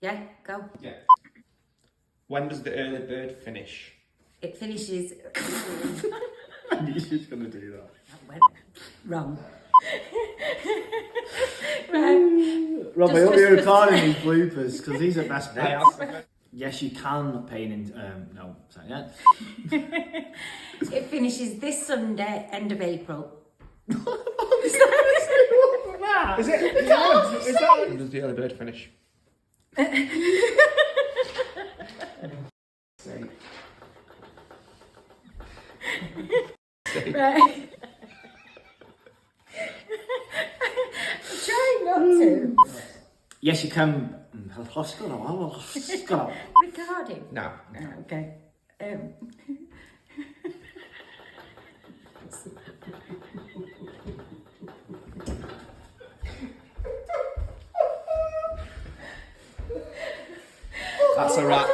Yeah, go. Yeah. When does the early bird finish? It finishes. I knew she was going to do that. That went wrong. Right. Rob, I Just hope you're Christmas. recording these bloopers because these are best I bits. asked. Yes, you can paint in. No, sorry, yeah. It finishes this Sunday, end of April. Is it? Is that? When does the early bird finish? Right. Try not to. Yes, you can. Recording. No. Oh, okay. That's a wrap.